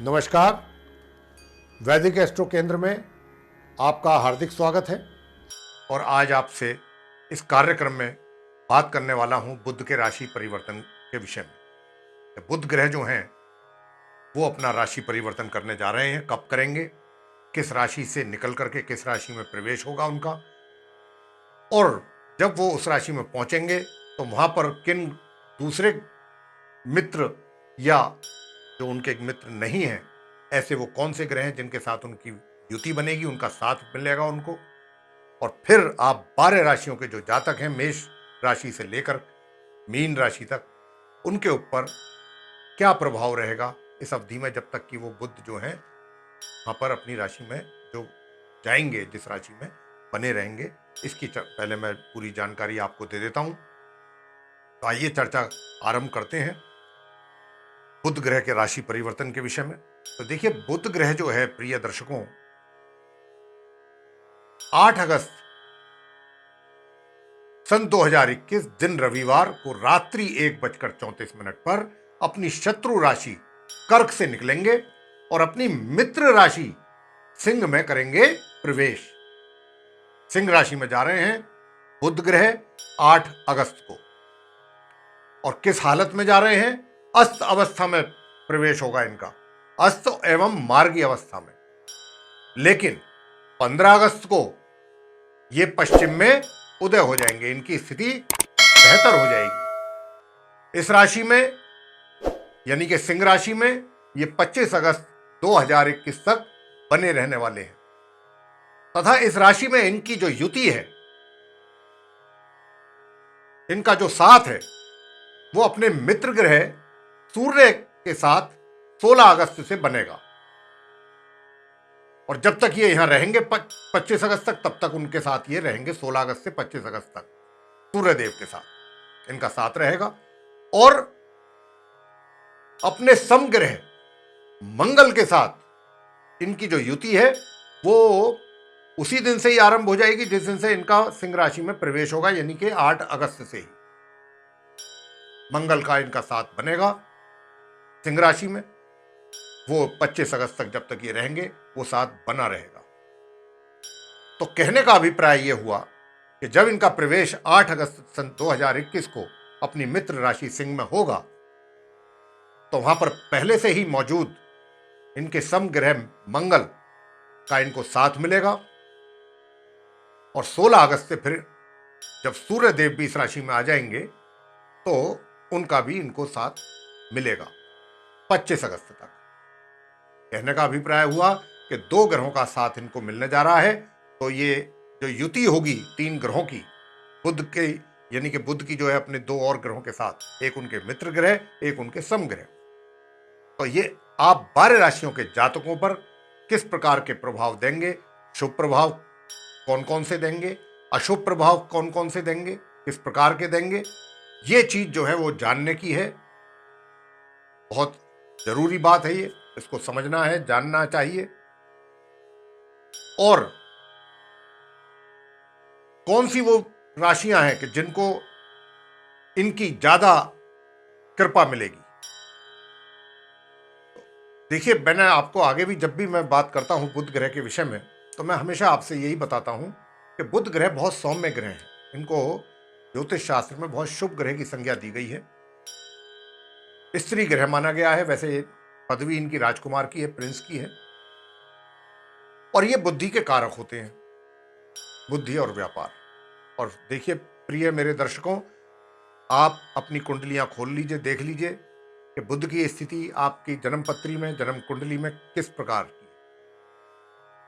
नमस्कार। वैदिक एस्ट्रो केंद्र में आपका हार्दिक स्वागत है और आज आपसे इस कार्यक्रम में बात करने वाला हूं बुध के राशि परिवर्तन के विषय में। बुध ग्रह जो हैं वो अपना राशि परिवर्तन करने जा रहे हैं। कब करेंगे, किस राशि से निकल करके किस राशि में प्रवेश होगा उनका, और जब वो उस राशि में पहुंचेंगे तो वहां पर किन दूसरे मित्र या जो उनके मित्र नहीं हैं ऐसे वो कौन से ग्रह हैं जिनके साथ उनकी युति बनेगी, उनका साथ मिलेगा उनको। और फिर आप 12 राशियों के जो जातक हैं मेष राशि से लेकर मीन राशि तक, उनके ऊपर क्या प्रभाव रहेगा इस अवधि में, जब तक कि वो बुध जो है वहां पर अपनी राशि में जो जाएंगे, जिस राशि में बने रहेंगे, इसकी पहले मैं पूरी जानकारी आपको दे देता हूं। तो आइए चर्चा आरंभ करते हैं बुध ग्रह के राशि परिवर्तन के विषय में। तो देखिए, बुध ग्रह जो है प्रिय दर्शकों, 8 अगस्त सन 2021 दिन रविवार को रात्रि 1:34 पर अपनी शत्रु राशि कर्क से निकलेंगे और अपनी मित्र राशि सिंह में करेंगे प्रवेश। सिंह राशि में जा रहे हैं बुध ग्रह 8 अगस्त को। और किस हालत में जा रहे हैं? अस्त अवस्था में प्रवेश होगा इनका, अस्त एवं मार्गी अवस्था में। लेकिन 15 अगस्त को ये पश्चिम में उदय हो जाएंगे, इनकी स्थिति बेहतर हो जाएगी। इस राशि में यानी कि सिंह राशि में ये 25 अगस्त 2021 तक बने रहने वाले हैं। तथा इस राशि में इनकी जो युति है, इनका जो साथ है, वो अपने मित्र ग्रह सूर्य के साथ 16 अगस्त से बनेगा। और जब तक ये यहां रहेंगे 25 अगस्त तक, तब तक उनके साथ ये रहेंगे 16 अगस्त से 25 अगस्त तक सूर्यदेव के साथ इनका साथ रहेगा। और अपने समग्रह मंगल के साथ इनकी जो युति है वो उसी दिन से ही आरंभ हो जाएगी जिस दिन से इनका सिंह राशि में प्रवेश होगा, यानी कि 8 अगस्त से ही मंगल का इनका साथ बनेगा सिंह राशि में। वो 25 अगस्त तक जब तक ये रहेंगे वो साथ बना रहेगा। तो कहने का अभिप्राय यह हुआ कि जब इनका प्रवेश 8 अगस्त सन 2021 को अपनी मित्र राशि सिंह में होगा तो वहां पर पहले से ही मौजूद इनके समग्रह मंगल का इनको साथ मिलेगा। और 16 अगस्त से फिर जब सूर्य देव भी इस राशि में आ जाएंगे तो उनका भी इनको साथ मिलेगा 25 अगस्त तक। कहने का अभिप्राय हुआ कि 2 ग्रहों का साथ इनको मिलने जा रहा है। तो ये जो युति होगी 3 ग्रहों की, बुध के यानी कि बुध की जो है अपने 2 और ग्रहों के साथ, एक उनके मित्र ग्रह, एक उनके समग्रह। तो ये आप 12 राशियों के जातकों पर किस प्रकार के प्रभाव देंगे, शुभ प्रभाव कौन कौन से देंगे, अशुभ प्रभाव कौन कौन से देंगे, किस प्रकार के देंगे, ये चीज जो है वो जानने की है। बहुत जरूरी बात है ये, इसको समझना है, जानना चाहिए। और कौन सी वो राशियां हैं कि जिनको इनकी ज्यादा कृपा मिलेगी। देखिए, मैंने आपको आगे भी जब भी मैं बात करता हूं बुध ग्रह के विषय में तो मैं हमेशा आपसे यही बताता हूं कि बुध ग्रह बहुत सौम्य ग्रह हैं। इनको ज्योतिष शास्त्र में बहुत शुभ ग्रह की संज्ञा दी गई है। स्त्री ग्रह माना गया है, वैसे पदवी इनकी राजकुमार की है, प्रिंस की है। और ये बुद्धि के कारक होते हैं, बुद्धि और व्यापार। और देखिए प्रिय मेरे दर्शकों, आप अपनी कुंडलियां खोल लीजिए, देख लीजिए कि बुध की स्थिति आपकी जन्म पत्री में, जन्म कुंडली में किस प्रकार की।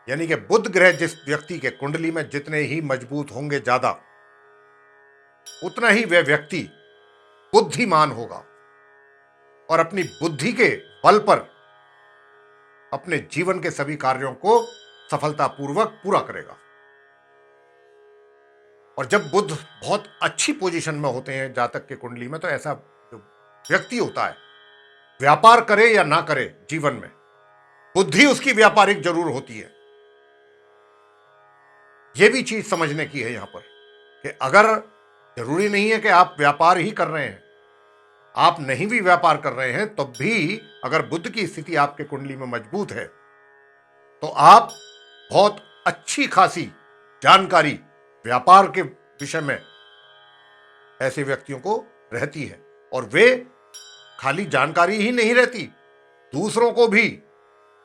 यानी कि बुध ग्रह जिस व्यक्ति के कुंडली में जितने ही मजबूत होंगे ज्यादा, उतना ही वह व्यक्ति बुद्धिमान होगा और अपनी बुद्धि के बल पर अपने जीवन के सभी कार्यों को सफलतापूर्वक पूरा करेगा। और जब बुध बहुत अच्छी पोजीशन में होते हैं जातक के कुंडली में, तो ऐसा जो व्यक्ति होता है, व्यापार करे या ना करे जीवन में, बुद्धि उसकी व्यापारिक जरूर होती है। यह भी चीज समझने की है यहां पर कि अगर जरूरी नहीं है कि आप व्यापार ही कर रहे हैं, आप नहीं भी व्यापार कर रहे हैं तब भी अगर बुध की स्थिति आपके कुंडली में मजबूत है तो आप बहुत अच्छी खासी जानकारी व्यापार के विषय में ऐसे व्यक्तियों को रहती है। और वे खाली जानकारी ही नहीं रहती, दूसरों को भी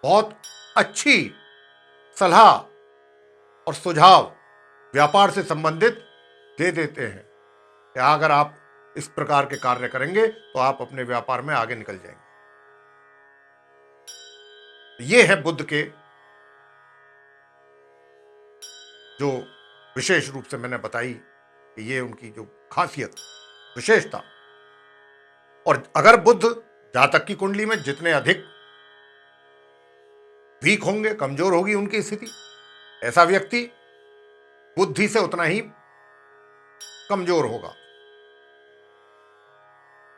बहुत अच्छी सलाह और सुझाव व्यापार से संबंधित दे देते हैं कि अगर आप इस प्रकार के कार्य करेंगे तो आप अपने व्यापार में आगे निकल जाएंगे। ये है बुध के जो विशेष रूप से मैंने बताई कि ये उनकी जो खासियत विशेषता। और अगर बुध जातक की कुंडली में जितने अधिक वीक होंगे, कमजोर होगी उनकी स्थिति, ऐसा व्यक्ति बुद्धि से उतना ही कमजोर होगा,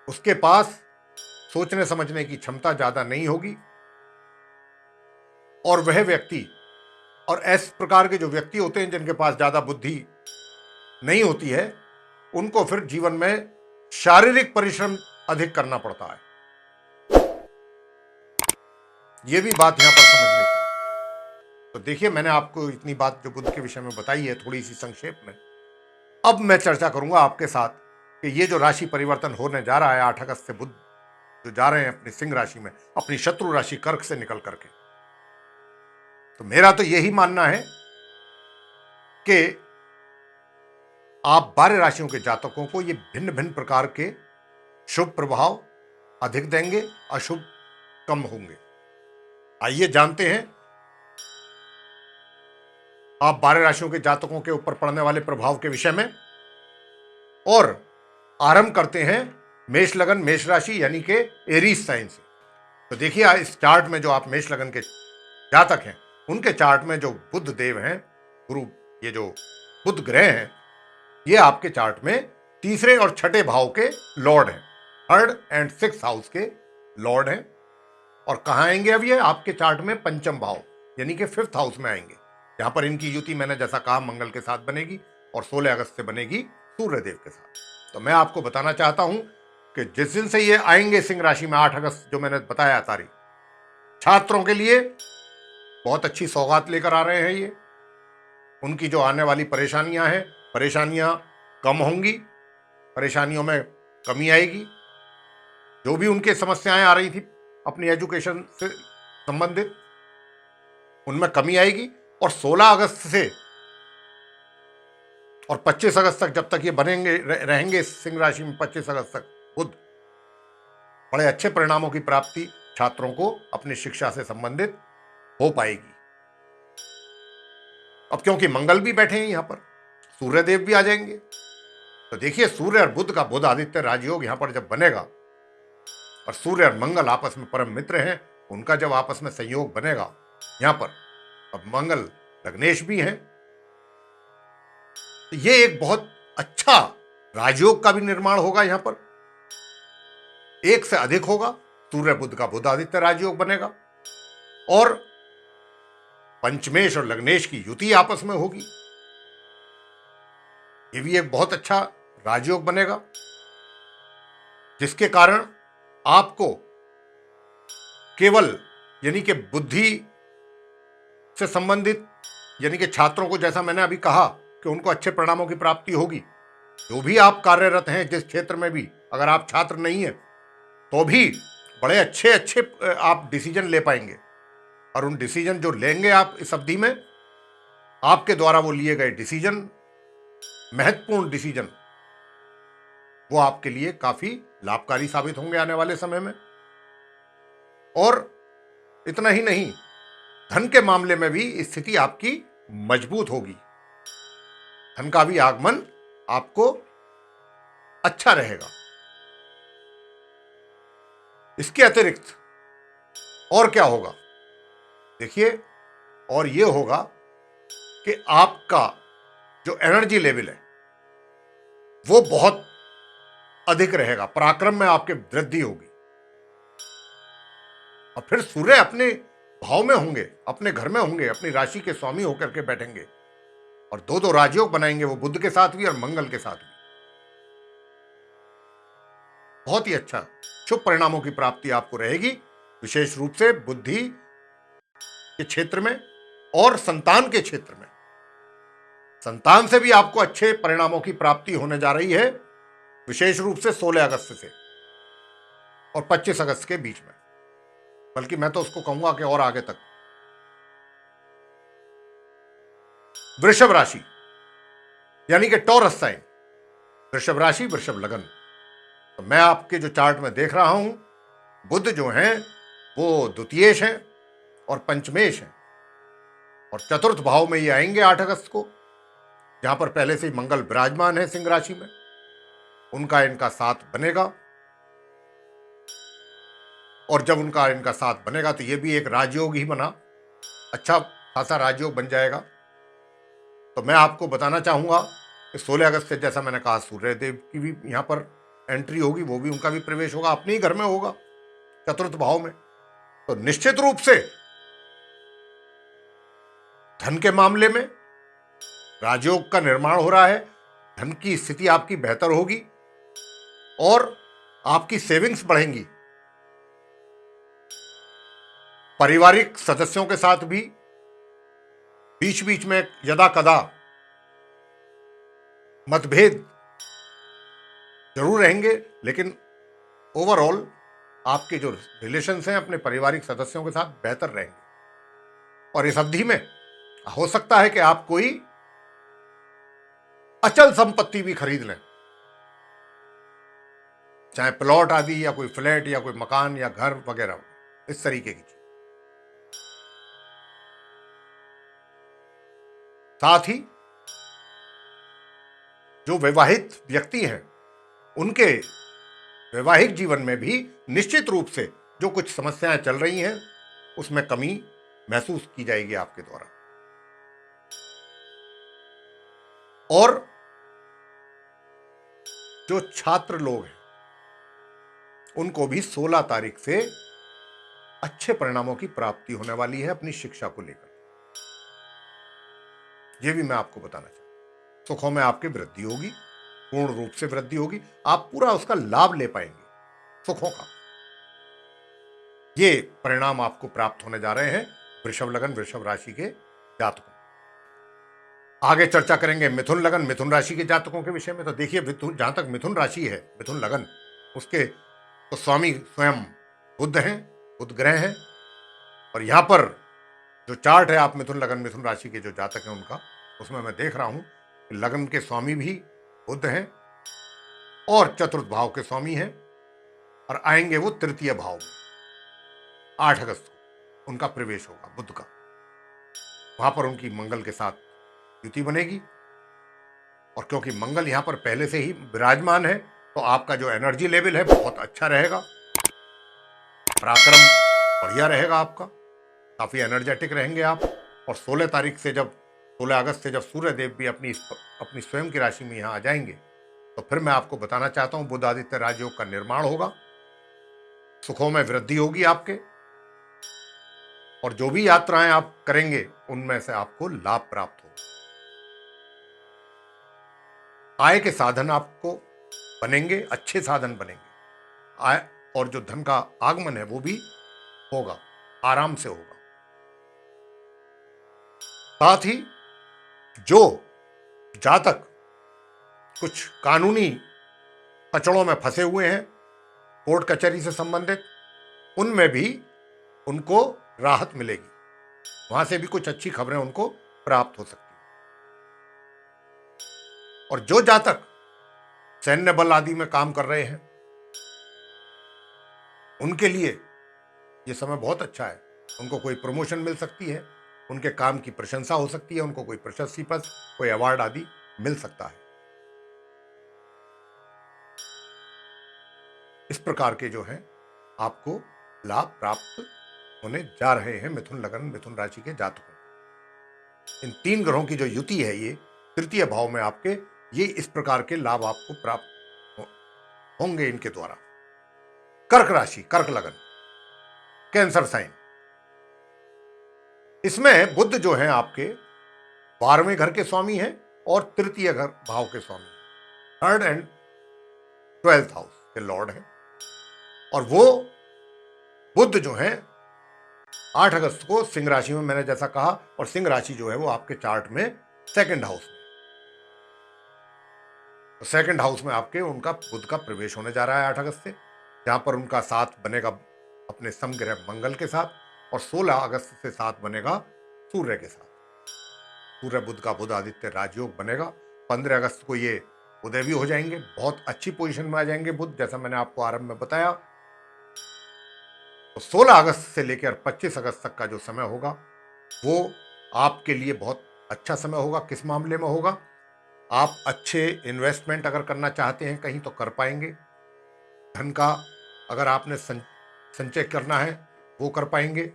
उसके पास सोचने समझने की क्षमता ज्यादा नहीं होगी। और वह व्यक्ति, और इस प्रकार के जो व्यक्ति होते हैं जिनके पास ज्यादा बुद्धि नहीं होती है, उनको फिर जीवन में शारीरिक परिश्रम अधिक करना पड़ता है। यह भी बात यहां पर समझने की। तो देखिए, मैंने आपको इतनी बात जो बुध के विषय में बताई है थोड़ी सी संक्षेप में। अब मैं चर्चा करूंगा आपके साथ कि ये जो राशि परिवर्तन होने जा रहा है 8 अगस्त से, बुध जो जा रहे हैं अपनी सिंह राशि में, अपनी शत्रु राशि कर्क से निकल करके, तो मेरा तो यही मानना है कि आप 12 राशियों के जातकों को ये भिन्न भिन्न प्रकार के शुभ प्रभाव अधिक देंगे, अशुभ कम होंगे। आइए जानते हैं आप 12 राशियों के जातकों के ऊपर पड़ने वाले प्रभाव के विषय में। और आरंभ करते हैं मेष लगन मेष राशि यानी कि एरीज साइन से। तो देखिए, इस चार्ट में जो आप मेष लगन के जातक हैं उनके चार्ट में जो बुध देव हैं, गुरु, ये जो बुध ग्रह हैं, ये आपके चार्ट में तीसरे और छठे भाव के लॉर्ड हैं, 3rd and 6th हाउस के लॉर्ड हैं। और कहां आएंगे अब ये? आपके चार्ट में पंचम भाव यानी कि 5th हाउस में आएंगे, जहां पर इनकी युति मैंने जैसा कहा मंगल के साथ बनेगी और 16 अगस्त से बनेगी सूर्यदेव के साथ। तो मैं आपको बताना चाहता हूं कि जिस दिन से ये आएंगे सिंह राशि में 8 अगस्त, जो मैंने बताया तारीख, छात्रों के लिए बहुत अच्छी सौगात लेकर आ रहे हैं ये। उनकी जो आने वाली परेशानियां हैं, परेशानियां कम होंगी, परेशानियों में कमी आएगी। जो भी उनके समस्याएं आ रही थी अपनी एजुकेशन से संबंधित, उनमें कमी आएगी। और 16 अगस्त से और 25 अगस्त तक, जब तक ये बनेंगे रहेंगे सिंह राशि में, 25 अगस्त तक बुध, बड़े अच्छे परिणामों की प्राप्ति छात्रों को अपनी शिक्षा से संबंधित हो पाएगी। अब क्योंकि मंगल भी बैठे हैं यहां पर, सूर्यदेव भी आ जाएंगे। तो देखिए, सूर्य और बुध का बुध आदित्य राजयोग यहां पर जब बनेगा, और सूर्य और मंगल आपस में परम मित्र हैं, उनका जब आपस में संयोग बनेगा यहां पर, अब मंगल लग्नेश भी हैं, तो ये एक बहुत अच्छा राजयोग का भी निर्माण होगा। यहां पर एक से अधिक होगा, सूर्य बुध का बुध आदित्य राजयोग बनेगा, और पंचमेश और लग्नेश की युति आपस में होगी। ये भी एक बहुत अच्छा राजयोग बनेगा, जिसके कारण आपको केवल यानी कि बुद्धि से संबंधित, यानी कि छात्रों को, जैसा मैंने अभी कहा कि उनको अच्छे परिणामों की प्राप्ति होगी। जो भी आप कार्यरत हैं जिस क्षेत्र में भी, अगर आप छात्र नहीं हैं तो भी बड़े अच्छे अच्छे आप डिसीजन ले पाएंगे। और उन डिसीजन जो लेंगे आप इस अवधि में, आपके द्वारा वो लिए गए डिसीजन, महत्वपूर्ण डिसीजन, वो आपके लिए काफी लाभकारी साबित होंगे आने वाले समय में। और इतना ही नहीं, धन के मामले में भी स्थिति आपकी मजबूत होगी, धन का भी आगमन आपको अच्छा रहेगा। इसके अतिरिक्त और क्या होगा? देखिए, और ये होगा कि आपका जो एनर्जी लेवल है वो बहुत अधिक रहेगा, पराक्रम में आपके वृद्धि होगी। और फिर सूर्य अपने भाव में होंगे, अपने घर में होंगे, अपनी राशि के स्वामी होकर के बैठेंगे, और दो दो राजयोग बनाएंगे, वो बुध के साथ भी और मंगल के साथ भी। बहुत ही अच्छा शुभ परिणामों की प्राप्ति आपको रहेगी, विशेष रूप से बुद्धि के क्षेत्र में और संतान के क्षेत्र में। संतान से भी आपको अच्छे परिणामों की प्राप्ति होने जा रही है, विशेष रूप से 16 अगस्त से और 25 अगस्त के बीच में, बल्कि मैं तो उसको कहूंगा कि और आगे तक। वृषभ राशि यानी कि टॉरस साइन, वृषभ राशि, वृषभ लगन। तो मैं आपके जो चार्ट में देख रहा हूं, बुध जो हैं वो द्वितीयेश हैं और पंचमेश हैं, और चतुर्थ भाव में ये आएंगे 8 अगस्त को, जहां पर पहले से ही मंगल विराजमान है सिंह राशि में। उनका इनका साथ बनेगा, और जब उनका इनका साथ बनेगा तो ये भी एक राजयोग ही बना, अच्छा खासा राजयोग बन जाएगा। तो मैं आपको बताना चाहूंगा कि 16 अगस्त से, जैसा मैंने कहा, सूर्यदेव की भी यहां पर एंट्री होगी, वो भी उनका भी प्रवेश होगा, अपने ही घर में होगा, चतुर्थ भाव में। तो निश्चित रूप से धन के मामले में राजयोग का निर्माण हो रहा है, धन की स्थिति आपकी बेहतर होगी और आपकी सेविंग्स बढ़ेंगी। पारिवारिक सदस्यों के साथ भी बीच बीच में यदा कदा मतभेद जरूर रहेंगे, लेकिन ओवरऑल आपके जो रिलेशंस हैं अपने पारिवारिक सदस्यों के साथ बेहतर रहेंगे। और इस अवधि में हो सकता है कि आप कोई अचल संपत्ति भी खरीद लें, चाहे प्लॉट आदि या कोई फ्लैट या कोई मकान या घर वगैरह, इस तरीके की चीज। साथ ही जो विवाहित व्यक्ति हैं उनके वैवाहिक जीवन में भी निश्चित रूप से जो कुछ समस्याएं चल रही हैं उसमें कमी महसूस की जाएगी आपके द्वारा। और जो छात्र लोग हैं उनको भी 16 तारीख से अच्छे परिणामों की प्राप्ति होने वाली है अपनी शिक्षा को लेकर। यह भी मैं आपको बताना चाहता हूं। सुखों में आपकी वृद्धि होगी, पूर्ण रूप से वृद्धि होगी, आप पूरा उसका लाभ ले पाएंगे सुखों का। ये परिणाम आपको प्राप्त होने जा रहे हैं वृषभ लगन, वृषभ राशि के जातकों। आगे चर्चा करेंगे मिथुन लगन, मिथुन राशि के जातकों के विषय में। तो देखिए, जहां तक मिथुन राशि है, मिथुन लगन, उसके तो स्वामी स्वयं बुध हैं, बुध ग्रह हैं। और यहां पर जो चार्ट है आप मिथुन लगन, मिथुन राशि के जो जातक हैं उनका, उसमें मैं देख रहा हूं कि लगन के स्वामी भी बुध हैं और चतुर्थ भाव के स्वामी हैं, और आएंगे वो तृतीय भाव में। 8 अगस्त को उनका प्रवेश होगा बुध का, वहां पर उनकी मंगल के साथ युति बनेगी। और क्योंकि मंगल यहां पर पहले से ही विराजमान है तो आपका जो एनर्जी लेवल है बहुत अच्छा रहेगा, पराक्रम बढ़िया रहेगा आपका, काफी एनर्जेटिक रहेंगे आप। और 16 तारीख से, जब 16 अगस्त से जब सूर्य देव भी अपनी स्वयं की राशि में यहां आ जाएंगे, तो फिर मैं आपको बताना चाहता हूं बुध आदित्य राजयोग का निर्माण होगा, सुखों में वृद्धि होगी आपके, और जो भी यात्राएं आप करेंगे उनमें से आपको लाभ प्राप्त होगा। आय के साधन आपको बनेंगे, अच्छे साधन बनेंगे आय, और जो धन का आगमन है वो भी होगा, आराम से होगा। साथ ही जो जातक कुछ कानूनी कचड़ों में फंसे हुए हैं, कोर्ट कचहरी से संबंधित, उनमें भी उनको राहत मिलेगी, वहां से भी कुछ अच्छी खबरें उनको प्राप्त हो सकती हैं। और जो जातक सैन्य बल आदि में काम कर रहे हैं उनके लिए यह समय बहुत अच्छा है, उनको कोई प्रमोशन मिल सकती है, उनके काम की प्रशंसा हो सकती है, उनको कोई प्रशस्ति पत्र, कोई अवार्ड आदि मिल सकता है। इस प्रकार के जो है आपको लाभ प्राप्त होने जा रहे हैं मिथुन लगन, मिथुन राशि के जातकों। इन 3 ग्रहों की जो युति है ये तृतीय भाव में आपके, ये इस प्रकार के लाभ आपको प्राप्त होंगे इनके द्वारा। कर्क राशि, कर्क लगन, कैंसर साइन, इसमें बुध जो है आपके 12वें घर के स्वामी हैं और तृतीय घर भाव के स्वामी, 3rd एंड 12th हाउस के लॉर्ड हैं। और वो बुध जो है 8 अगस्त को सिंह राशि में, मैंने जैसा कहा, और सिंह राशि जो है वो आपके चार्ट में सेकंड हाउस में, तो सेकंड हाउस में आपके उनका बुध का प्रवेश होने जा रहा है 8 अगस्त से, जहां पर उनका साथ बनेगा अपने समग्रह मंगल के साथ, और 16 अगस्त से साथ बनेगा सूर्य के साथ। सूर्य बुध का बुध आदित्य राजयोग बनेगा। 15 अगस्त को ये उदय भी हो जाएंगे, बहुत अच्छी पोजीशन में आ जाएंगे बुध, जैसा मैंने आपको आरंभ में बताया। तो 16 अगस्त से लेकर 25 अगस्त तक का जो समय होगा वो आपके लिए बहुत अच्छा समय होगा। किस मामले में होगा? आप अच्छे इन्वेस्टमेंट अगर करना चाहते हैं कहीं तो कर पाएंगे। धन का अगर आपने संचय करना है वो कर पाएंगे।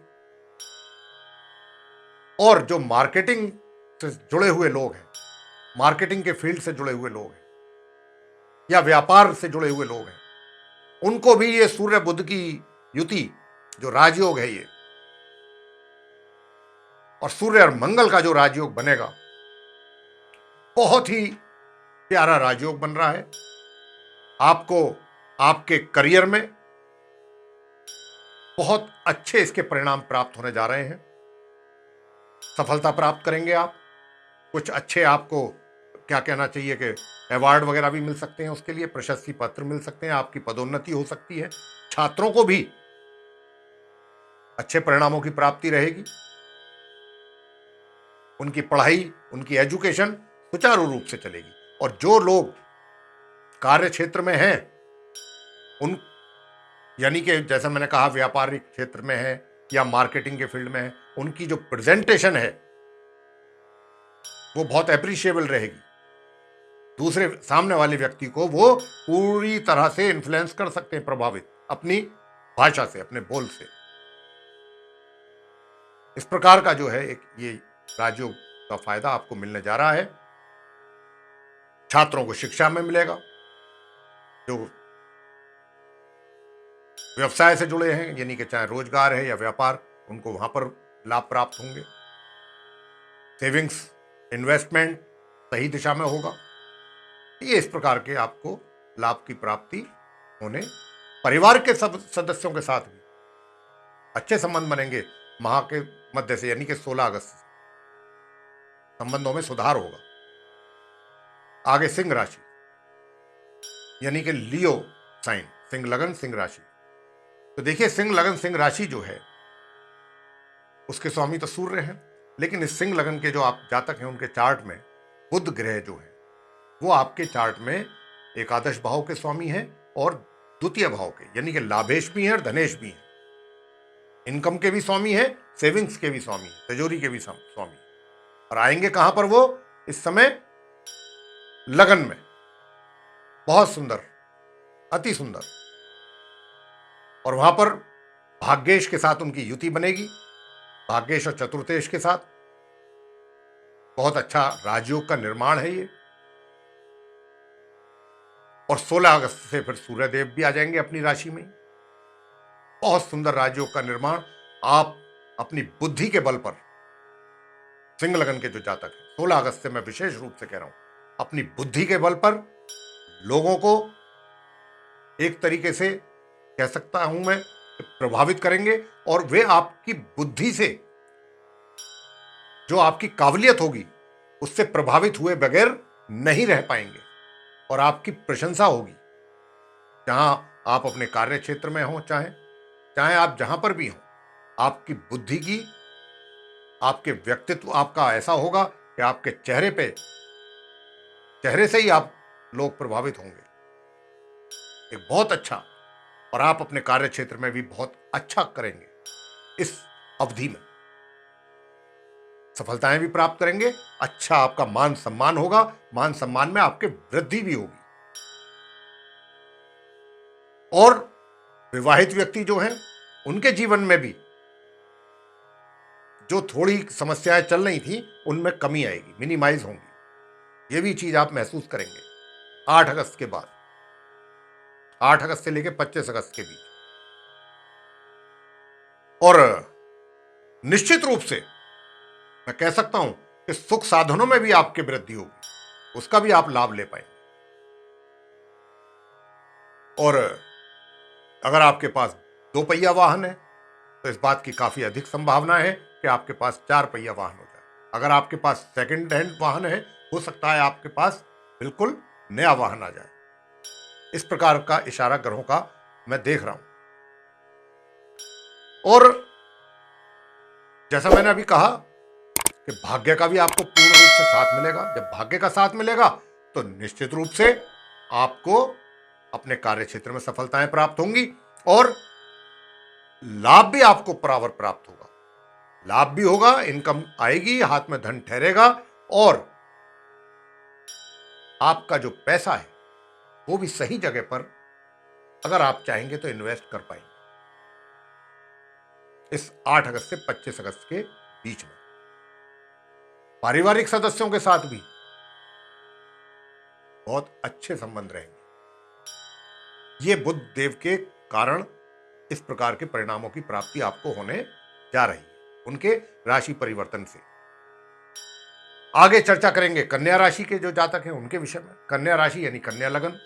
और जो मार्केटिंग से जुड़े हुए लोग हैं, मार्केटिंग के फील्ड से जुड़े हुए लोग हैं, या व्यापार से जुड़े हुए लोग हैं, उनको भी ये सूर्य बुध की युति जो राजयोग है ये, और सूर्य और मंगल का जो राजयोग बनेगा, बहुत ही प्यारा राजयोग बन रहा है। आपको आपके करियर में बहुत अच्छे इसके परिणाम प्राप्त होने जा रहे हैं। सफलता प्राप्त करेंगे आप। कुछ अच्छे आपको क्या कहना चाहिए कि अवार्ड वगैरह भी मिल सकते हैं, उसके लिए प्रशस्ति पत्र मिल सकते हैं, आपकी पदोन्नति हो सकती है। छात्रों को भी अच्छे परिणामों की प्राप्ति रहेगी। उनकी पढ़ाई, उनकी एजुकेशन सुचारू रूप से चलेगी। और जो लोग कार्य क्षेत्र में हैं, उन यानी कि जैसा मैंने कहा व्यापारिक क्षेत्र में है या मार्केटिंग के फील्ड में है, उनकी जो प्रेजेंटेशन है वो बहुत एप्रिशिएबल रहेगी। दूसरे सामने वाले व्यक्ति को वो पूरी तरह से इन्फ्लुएंस कर सकते हैं, प्रभावित, अपनी भाषा से, अपने बोल से। इस प्रकार का जो है एक ये राजयोग का फायदा आपको मिलने जा रहा है। छात्रों को शिक्षा में मिलेगा। जो व्यवसाय से जुड़े हैं, यानी कि चाहे रोजगार है या व्यापार, उनको वहां पर लाभ प्राप्त होंगे। सेविंग्स, इन्वेस्टमेंट सही दिशा में होगा। ये इस प्रकार के आपको लाभ की प्राप्ति होने, परिवार के सब सदस्यों के साथ भी अच्छे संबंध बनेंगे माह के मध्य से, यानी कि 16 अगस्त से संबंधों में सुधार होगा। आगे सिंह राशि, यानी कि लियो साइन, सिंह लगन सिंह राशि। तो देखिए सिंह लगन सिंह राशि जो है उसके स्वामी तो सूर्य हैं, लेकिन इस सिंह लगन के जो आप जातक हैं उनके चार्ट में बुध ग्रह जो है वो आपके चार्ट में एकादश भाव के स्वामी हैं और द्वितीय भाव के, यानी कि लाभेश भी हैं और धनेश भी हैं। इनकम के भी स्वामी हैं, सेविंग्स के भी स्वामी हैं, तिजोरी के भी स्वामी। और आएंगे कहां पर वो इस समय? लगन में। बहुत सुंदर, अति सुंदर। और वहां पर भाग्येश के साथ उनकी युति बनेगी, भाग्येश और चतुर्थेश के साथ। बहुत अच्छा राजयोग का निर्माण है ये। और 16 अगस्त से फिर सूर्यदेव भी आ जाएंगे अपनी राशि में। बहुत सुंदर राजयोग का निर्माण। आप अपनी बुद्धि के बल पर, सिंह लगन के जो जातक हैं, 16 अगस्त से मैं विशेष रूप से कह रहा हूं, अपनी बुद्धि के बल पर लोगों को एक तरीके से कह सकता हूं मैं प्रभावित करेंगे। और वे आपकी बुद्धि से, जो आपकी काबिलियत होगी, उससे प्रभावित हुए बगैर नहीं रह पाएंगे और आपकी प्रशंसा होगी। जहां आप अपने कार्य क्षेत्र में हो, चाहे आप जहां पर भी हो, आपकी बुद्धि की, आपके व्यक्तित्व आपका ऐसा होगा कि आपके चेहरे से ही आप लोग प्रभावित होंगे। एक बहुत अच्छा, और आप अपने कार्य क्षेत्र में भी बहुत अच्छा करेंगे। इस अवधि में सफलताएं भी प्राप्त करेंगे। अच्छा आपका मान सम्मान होगा, मान सम्मान में आपके वृद्धि भी होगी। और विवाहित व्यक्ति जो हैं उनके जीवन में भी जो थोड़ी समस्याएं चल रही थी उनमें कमी आएगी, मिनिमाइज होंगी। ये भी चीज आप महसूस करेंगे 8 अगस्त के बाद, 8 अगस्त से लेकर 25 अगस्त के बीच। और निश्चित रूप से मैं कह सकता हूं कि सुख साधनों में भी आपकी वृद्धि होगी, उसका भी आप लाभ ले पाएंगे। और अगर आपके पास 2 पहिया वाहन है तो इस बात की काफी अधिक संभावना है कि आपके पास 4 पहिया वाहन हो जाए। अगर आपके पास सेकंड हैंड वाहन है, हो सकता है आपके पास बिल्कुल नया वाहन आ जाए। इस प्रकार का इशारा ग्रहों का मैं देख रहा हूं। और जैसा मैंने अभी कहा कि भाग्य का भी आपको पूर्ण रूप से साथ मिलेगा। जब भाग्य का साथ मिलेगा तो निश्चित रूप से आपको अपने कार्य क्षेत्र में सफलताएं प्राप्त होंगी और लाभ भी आपको बराबर प्राप्त होगा। लाभ भी होगा, इनकम आएगी, हाथ में धन ठहरेगा और आपका जो पैसा है वो भी सही जगह पर अगर आप चाहेंगे तो इन्वेस्ट कर पाएंगे इस 8 अगस्त से 25 अगस्त के बीच में। पारिवारिक सदस्यों के साथ भी बहुत अच्छे संबंध रहेंगे। ये बुध देव के कारण इस प्रकार के परिणामों की प्राप्ति आपको होने जा रही है, उनके राशि परिवर्तन से। आगे चर्चा करेंगे कन्या राशि के जो जातक हैं उनके विषय में। कन्या राशि यानी कन्या लगन,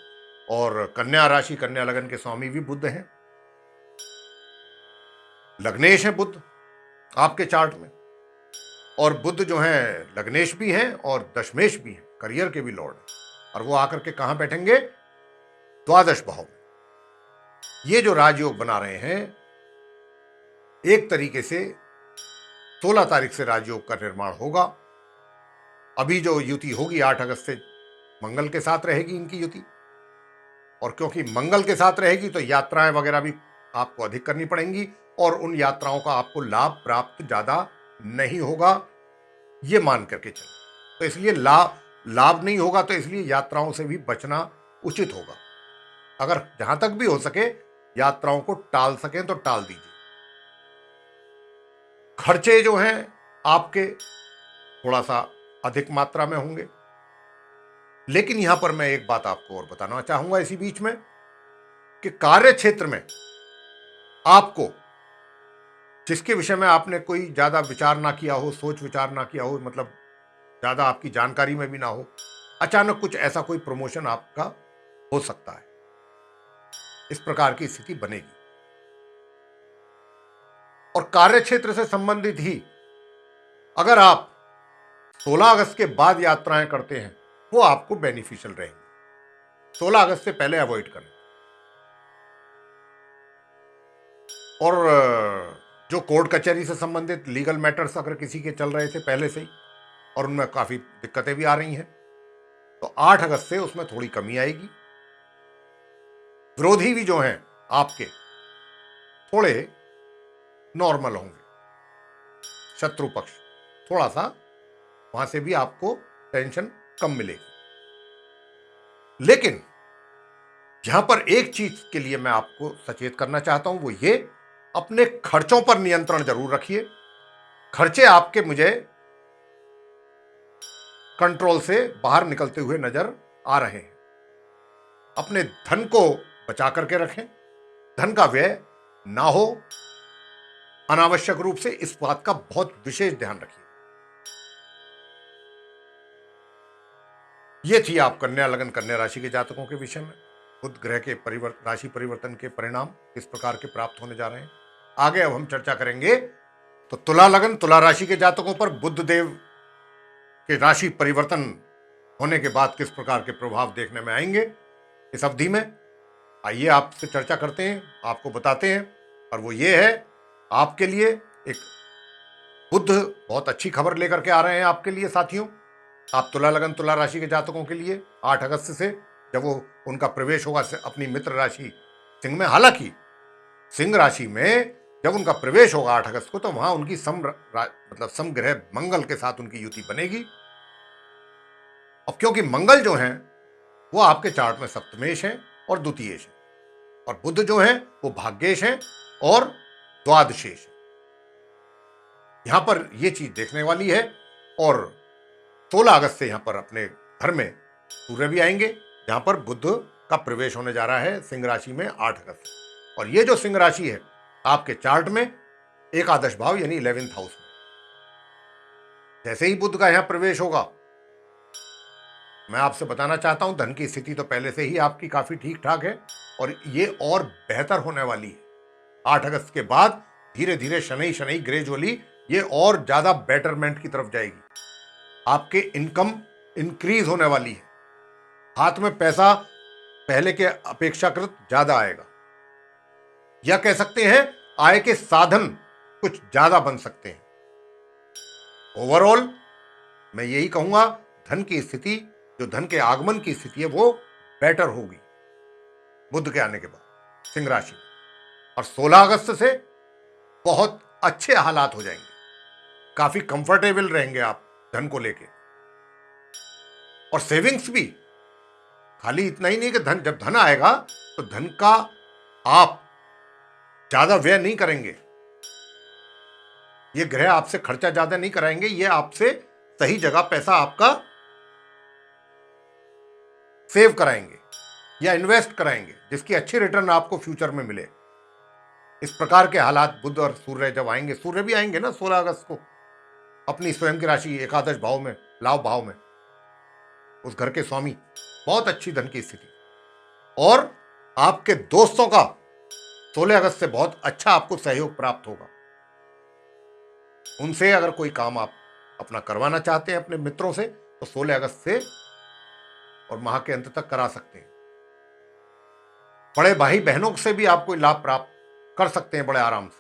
और कन्या राशि कन्या लगन के स्वामी भी बुध हैं। लग्नेश है बुध आपके चार्ट में, और बुध जो है लग्नेश भी हैं और दशमेश भी हैं, करियर के भी लॉर्ड हैं। और वो आकर के कहां बैठेंगे? द्वादश भाव में। ये जो राजयोग बना रहे हैं, एक तरीके से 16 तारीख से राजयोग का निर्माण होगा। अभी जो युति होगी 8 अगस्त से मंगल के साथ रहेगी इनकी युति, और क्योंकि मंगल के साथ रहेगी तो यात्राएं वगैरह भी आपको अधिक करनी पड़ेंगी और उन यात्राओं का आपको लाभ प्राप्त ज्यादा नहीं होगा, ये मान करके चलो। तो इसलिए लाभ नहीं होगा, तो इसलिए यात्राओं से भी बचना उचित होगा। अगर जहां तक भी हो सके यात्राओं को टाल सकें तो टाल दीजिए। खर्चे जो हैं आपके थोड़ा सा अधिक मात्रा में होंगे, लेकिन यहां पर मैं एक बात आपको और बताना चाहूंगा इसी बीच में कि कार्य क्षेत्र में आपको जिसके विषय में आपने कोई ज्यादा विचार ना किया हो, सोच विचार ना किया हो, मतलब ज्यादा आपकी जानकारी में भी ना हो, अचानक कुछ ऐसा कोई प्रमोशन आपका हो सकता है। इस प्रकार की स्थिति बनेगी। और कार्य क्षेत्र से संबंधित ही अगर आप 16 अगस्त के बाद यात्राएं करते हैं वो आपको बेनिफिशियल रहेंगी। 16 अगस्त से पहले अवॉइड करें। और जो कोर्ट कचहरी से संबंधित लीगल मैटर्स अगर किसी के चल रहे थे पहले से ही और उनमें काफी दिक्कतें भी आ रही हैं, तो 8 अगस्त से उसमें थोड़ी कमी आएगी। विरोधी भी जो हैं आपके थोड़े नॉर्मल होंगे, शत्रु पक्ष थोड़ा सा, वहां से भी आपको टेंशन कम मिलेगी। लेकिन यहां पर एक चीज के लिए मैं आपको सचेत करना चाहता हूं, वो ये, अपने खर्चों पर नियंत्रण जरूर रखिए। खर्चे आपके मुझे कंट्रोल से बाहर निकलते हुए नजर आ रहे हैं। अपने धन को बचा करके रखें, धन का व्यय ना हो अनावश्यक रूप से, इस बात का बहुत विशेष ध्यान रखिए। यह थी आप कन्या लगन कन्या राशि के जातकों के विषय में बुध ग्रह के राशि परिवर्तन के परिणाम किस प्रकार के प्राप्त होने जा रहे हैं। आगे अब हम चर्चा करेंगे तो तुला लगन तुला राशि के जातकों पर बुध देव के राशि परिवर्तन होने के बाद किस प्रकार के प्रभाव देखने में आएंगे इस अवधि में। आइए आपसे चर्चा करते हैं, आपको बताते हैं। और वो ये है, आपके लिए एक बुध बहुत अच्छी खबर लेकर के आ रहे हैं आपके लिए साथियों। आप तुला लगन तुला राशि के जातकों के लिए 8 अगस्त से जब वो उनका प्रवेश होगा अपनी मित्र राशि सिंह में, हालांकि सिंह राशि में जब उनका प्रवेश होगा 8 अगस्त को, तो वहां उनकी मतलब समग्रह मंगल के साथ उनकी युति बनेगी। अब क्योंकि मंगल जो है वो आपके चार्ट में सप्तमेश है और द्वितीयेश है, और बुध जो है वो भाग्येश है और द्वादशेश है। यहां पर यह चीज देखने वाली है। और 16 अगस्त से यहां पर अपने घर में सूर्य भी आएंगे, जहां पर बुध का प्रवेश होने जा रहा है सिंह राशि में 8 अगस्त। और ये जो सिंह राशि है आपके चार्ट में एकादश भाव यानी 11th हाउस में, जैसे ही बुध का यहां प्रवेश होगा मैं आपसे बताना चाहता हूं धन की स्थिति तो पहले से ही आपकी काफी ठीक ठाक है और ये और बेहतर होने वाली है। 8 अगस्त के बाद धीरे धीरे शनि शनि ग्रेजुअली ये और ज्यादा बेटरमेंट की तरफ जाएगी। आपके इनकम इंक्रीज होने वाली है। हाथ में पैसा पहले के अपेक्षाकृत ज्यादा आएगा, या कह सकते हैं आय के साधन कुछ ज्यादा बन सकते हैं। ओवरऑल मैं यही कहूंगा धन की स्थिति, जो धन के आगमन की स्थिति है वो बेटर होगी बुध के आने के बाद सिंह राशि में। और 16 अगस्त से बहुत अच्छे हालात हो जाएंगे, काफी कंफर्टेबल रहेंगे आप धन को लेके। और सेविंग्स भी, खाली इतना ही नहीं कि धन, जब धन आएगा तो धन का आप ज्यादा व्यय नहीं करेंगे। ये ग्रह आपसे खर्चा ज्यादा नहीं कराएंगे, ये आपसे सही जगह पैसा आपका सेव कराएंगे या इन्वेस्ट कराएंगे, जिसकी अच्छी रिटर्न आपको फ्यूचर में मिले। इस प्रकार के हालात बुध और सूर्य जब आएंगे, सूर्य भी आएंगे ना 16 अगस्त को अपनी स्वयं की राशि एकादश भाव में, लाभ भाव में, उस घर के स्वामी। बहुत अच्छी धन की स्थिति। और आपके दोस्तों का 16 अगस्त से बहुत अच्छा आपको सहयोग प्राप्त होगा। उनसे अगर कोई काम आप अपना करवाना चाहते हैं अपने मित्रों से, तो 16 अगस्त से और माह के अंत तक करा सकते हैं। बड़े भाई बहनों से भी आप कोई लाभ प्राप्त कर सकते हैं बड़े आराम से।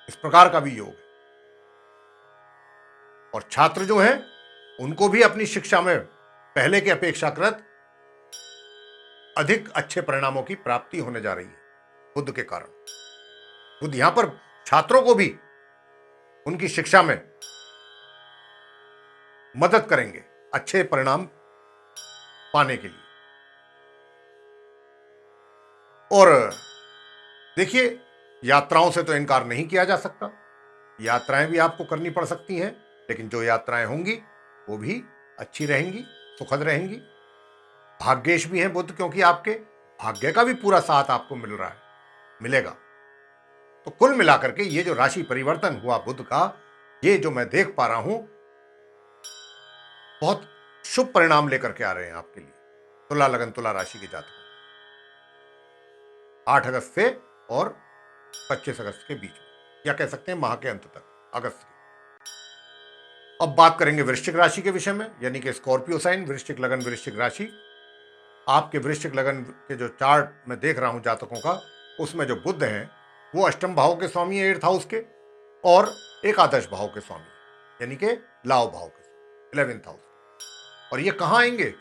इस प्रकार का भी योग है। और छात्र जो हैं उनको भी अपनी शिक्षा में पहले के अपेक्षाकृत अधिक अच्छे परिणामों की प्राप्ति होने जा रही है बुध के कारण। बुध यहां पर छात्रों को भी उनकी शिक्षा में मदद करेंगे अच्छे परिणाम पाने के लिए। और देखिए, यात्राओं से तो इनकार नहीं किया जा सकता। यात्राएं भी आपको करनी पड़ सकती हैं, लेकिन जो यात्राएं होंगी वो भी अच्छी रहेंगी, सुखद रहेंगी। भाग्येश भी हैं बुध, क्योंकि आपके भाग्य का भी पूरा साथ आपको मिल रहा है, मिलेगा। तो कुल मिलाकर के ये जो राशि परिवर्तन हुआ बुध का, ये जो मैं देख पा रहा हूं, बहुत शुभ परिणाम लेकर के आ रहे हैं आपके लिए तुला लगन तुला राशि के जातकों। 8 अगस्त से और 25 अगस्त के बीच में, या कह सकते हैं माह के अंत तक, अगस्त के। अब बात करेंगे वृश्चिक राशि के विषय में, यानी कि स्कॉर्पियो साइन, वृश्चिक लगन, वृश्चिक राशि। आपके वृश्चिक लगन के जो चार्ट में देख रहा हूं जातकों का, उसमें जो बुध हैं वो अष्टम भाव के स्वामी है, 8th हाउस के, और एकादश भाव के स्वामी, यानी कि लाभ भाव के 11th हाउस। और ये कहां आएंगे?